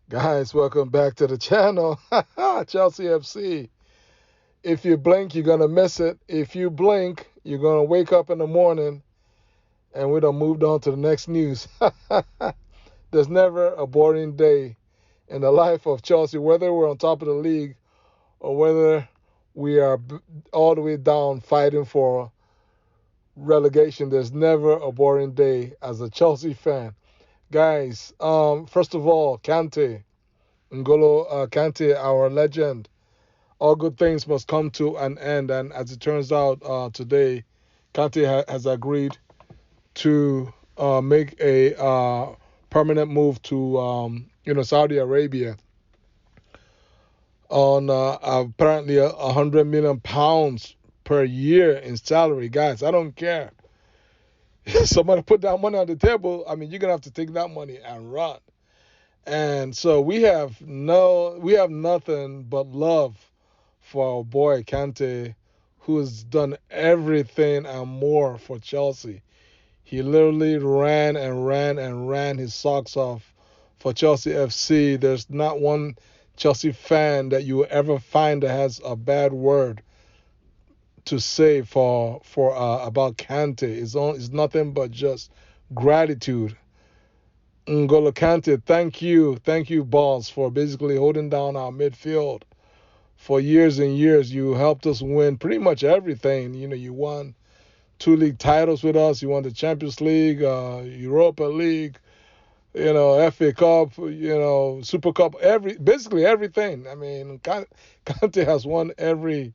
Guys, welcome back to the channel. Chelsea FC. If you blink, you're going to miss it. If you blink, you're going to wake up in the morning and we done moved on to the next news. There's never a boring day in the life of Chelsea, whether we're on top of the league or whether we are all the way down fighting for relegation. There's never a boring day as a Chelsea fan. Guys, first of all, Kante, our legend. All good things must come to an end, and as it turns out, today, Kante has agreed to make a permanent move to Saudi Arabia on apparently £100 million per year in salary. Guys, I don't care. Somebody put that money on the table. I mean, you're gonna have to take that money and run. And so we have nothing but love for our boy Kante, who has done everything and more for Chelsea. He literally ran and ran and ran his socks off for Chelsea FC. There's not one Chelsea fan that you will ever find that has a bad word to say for about Kante. It's nothing but just gratitude. N'Golo Kante, thank you, boss, for basically holding down our midfield for years and years. You helped us win pretty much everything. You won two league titles with us. You won the Champions League, Europa League, FA Cup, Super Cup, basically everything. I mean, Kante has won every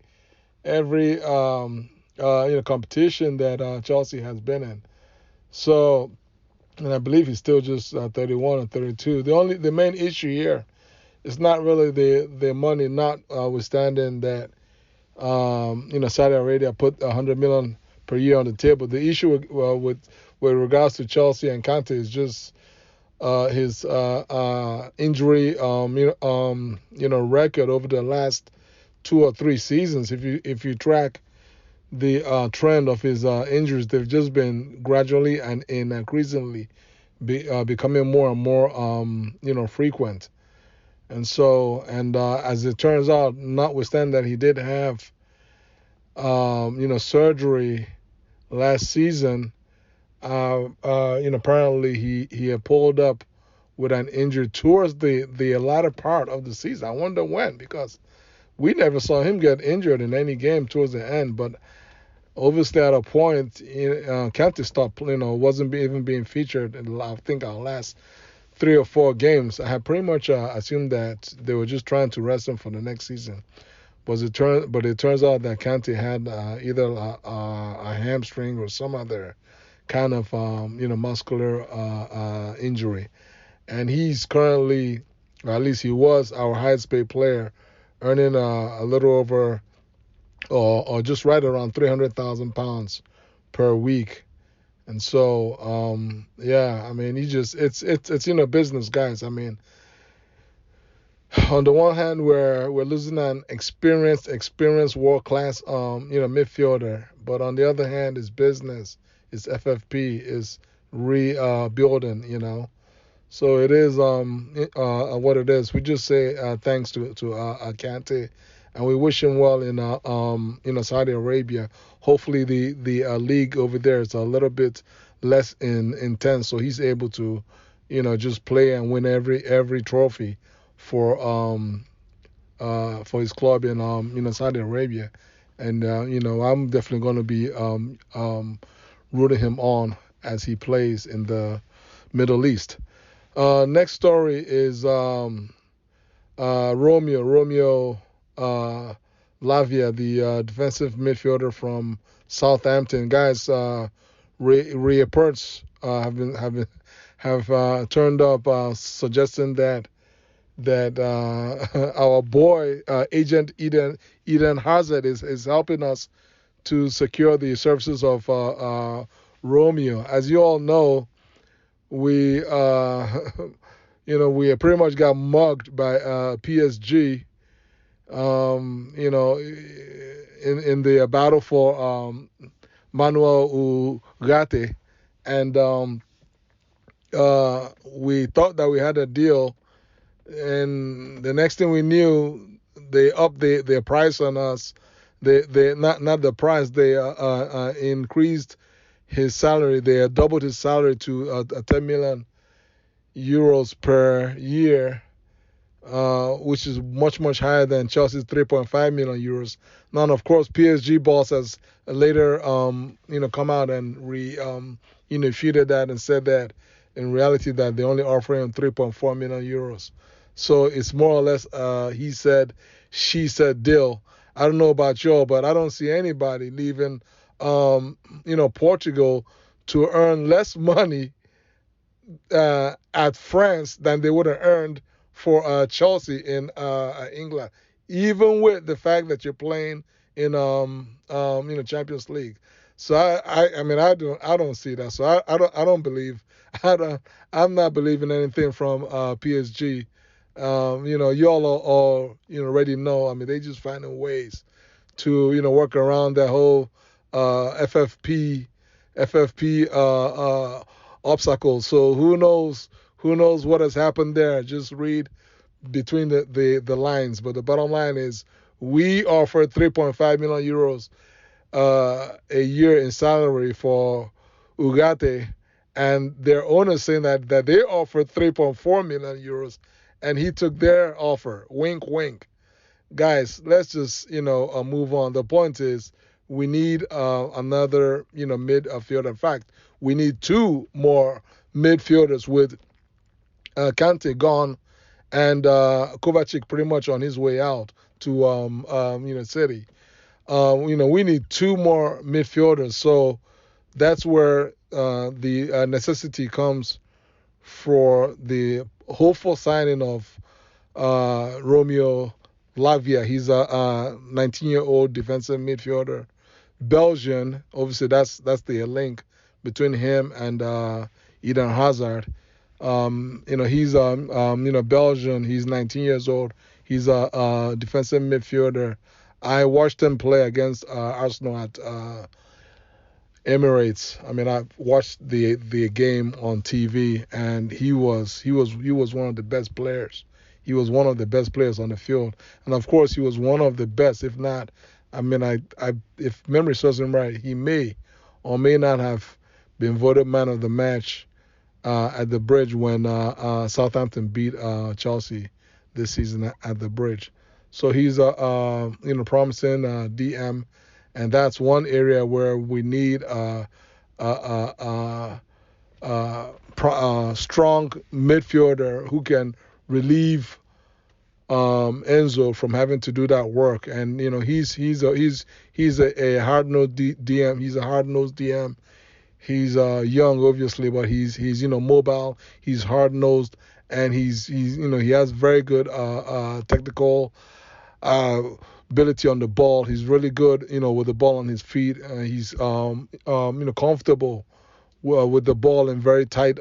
competition that Chelsea has been in. So, and I believe he's still just 31 or 32. The main issue here is not really the money, notwithstanding that Saudi Arabia put 100 million per year on the table. The issue with regards to Chelsea and Kante is just his injury record over the last 2 or 3 seasons. If you track the trend of his injuries, they've just been gradually and increasingly becoming more and more frequent. And so, as it turns out, notwithstanding that he did have surgery last season, apparently he had pulled up with an injury towards the latter part of the season. I wonder when, because we never saw him get injured in any game towards the end. But obviously, at a point, Kante stopped, wasn't even being featured in, I think, our last 3 or 4 games. I had pretty much assumed that they were just trying to rest him for the next season. But it turns out that Kante had either a hamstring or some other kind of muscular injury, and he's currently, or at least he was, our highest paid player, earning a little over or just right around £300,000 per week. And so, yeah, I mean, it's business, guys. I mean, on the one hand, we're losing an experienced world class midfielder, but on the other hand, it's business, it's FFP, it's rebuilding, So it is what it is. We just say thanks to Kante, and we wish him well in Saudi Arabia. Hopefully the league over there is a little bit less intense, so he's able to just play and win every trophy for his club in Saudi Arabia. And I'm definitely going to be rooting him on as he plays in the Middle East. Next story is Romeo LAVIA, the defensive midfielder from Southampton. Guys, reports have turned up suggesting that our boy agent Eden Hazard is helping us to secure the services of Romeo. As you all know, we we pretty much got mugged by PSG. In the battle for Manuel Ugarte, and we thought that we had a deal And the next thing we knew, they upped their price on us. They not the price. They increased his salary. They doubled his salary to 10 million euros per year, which is much higher than Chelsea's 3.5 million euros. Now, of course, PSG boss has later come out and refuted that and said that in reality that they only offering him 3.4 million euros. So it's more or less he said, she said deal. I don't know about y'all, but I don't see anybody leaving Portugal to earn less money at France than they would have earned for Chelsea in England, even with the fact that you're playing in Champions League. So I mean I don't see that. So I don't believe I don't I'm not believing anything from PSG. Y'all all already know. I mean they just finding ways to work around that whole FFP obstacles. So who knows what has happened there? Just read between the lines. But the bottom line is we offered 3.5 million euros a year in salary for Ugarte, and their owners saying that they offered 3.4 million euros, and he took their offer. Wink, wink. Guys, let's just move on. The point is we need another midfielder. In fact, we need two more midfielders with Kante gone and Kovacic pretty much on his way out to City. We need two more midfielders. So that's where the necessity comes for the hopeful signing of Romeo LAVIA. He's a 19-year-old defensive midfielder, Belgian. Obviously, that's the link between him and Eden Hazard. He's Belgian. He's 19 years old. He's a defensive midfielder. I watched him play against Arsenal at Emirates. I mean, I watched the game on TV, and he was one of the best players. He was one of the best players on the field, and of course, he was one of the best. If not, I mean, if memory serves him right, he may or may not have been voted man of the match at the Bridge when Southampton beat Chelsea this season at the Bridge. So he's a promising DM, and that's one area where we need strong midfielder who can relieve Enzo from having to do that work. And he's a hard nosed DM. He's a hard nosed DM. He's young, obviously, but he's mobile. He's hard nosed, and he has very good technical ability on the ball. He's really good, with the ball on his feet. He's comfortable with the ball in very tight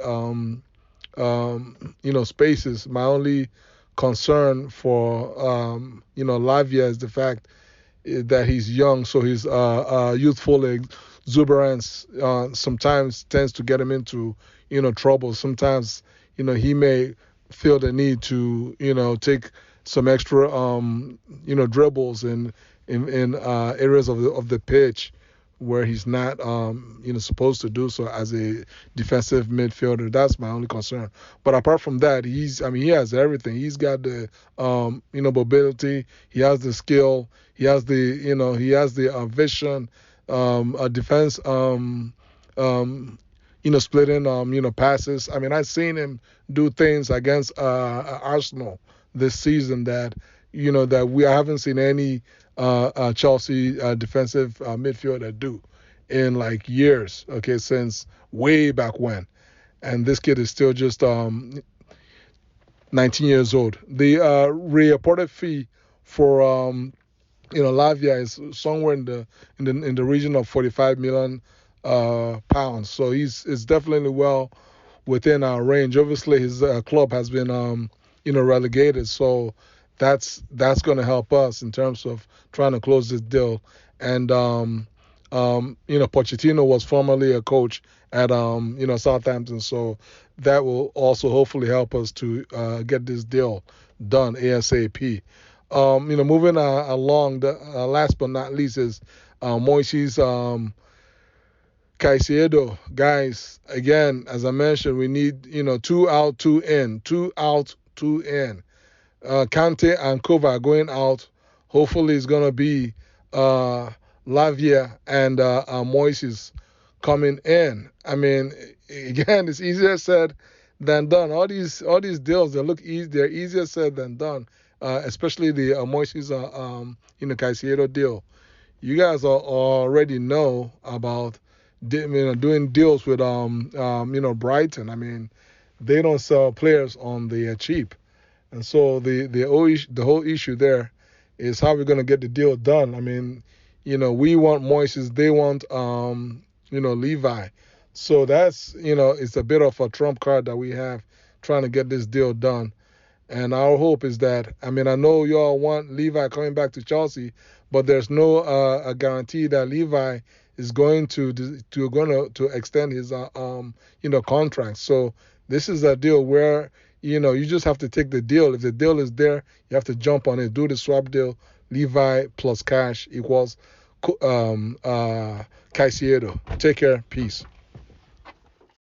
spaces. My only concern for Lavia is the fact that he's young, so his youthful exuberance sometimes tends to get him into trouble. Sometimes he may feel the need to take some extra dribbles in areas of the pitch where he's not supposed to do so as a defensive midfielder. That's my only concern. But apart from that, he has everything. He's got the mobility, he has the skill, he has the vision, a defense splitting passes. I mean, I've seen him do things against Arsenal this season that we haven't seen any Chelsea defensive midfielder do in like years. Okay, since way back when, and this kid is still just 19 years old. The reported fee for Lavia is somewhere in the region of 45 million pounds. So it's definitely well within our range. Obviously, his club has been relegated, so that's going to help us in terms of trying to close this deal. And Pochettino was formerly a coach at Southampton. So that will also hopefully help us to get this deal done ASAP. Moving along, the last but not least is Moises Caicedo. Guys, again, as I mentioned, we need, two out, two in, two out, two in. Kante and Kova are going out. Hopefully, it's going to be Lavia and Moises coming in. I mean, again, it's easier said than done. All these deals, they look easy. They're easier said than done. Especially the Moises, Caicedo deal. You guys already know about doing deals with Brighton. I mean, they don't sell players on the cheap, and so the whole issue there is how we're going to get the deal done. I mean, we want Moises, they want Levi, so that's it's a bit of a trump card that we have trying to get this deal done. And our hope is that, I mean, I know y'all want Levi coming back to Chelsea, but there's no a guarantee that Levi is going to extend his contract. So this is a deal where you just have to take the deal. If the deal is there, you have to jump on it. Do the swap deal. Levi plus cash equals Caicedo. Take care. Peace.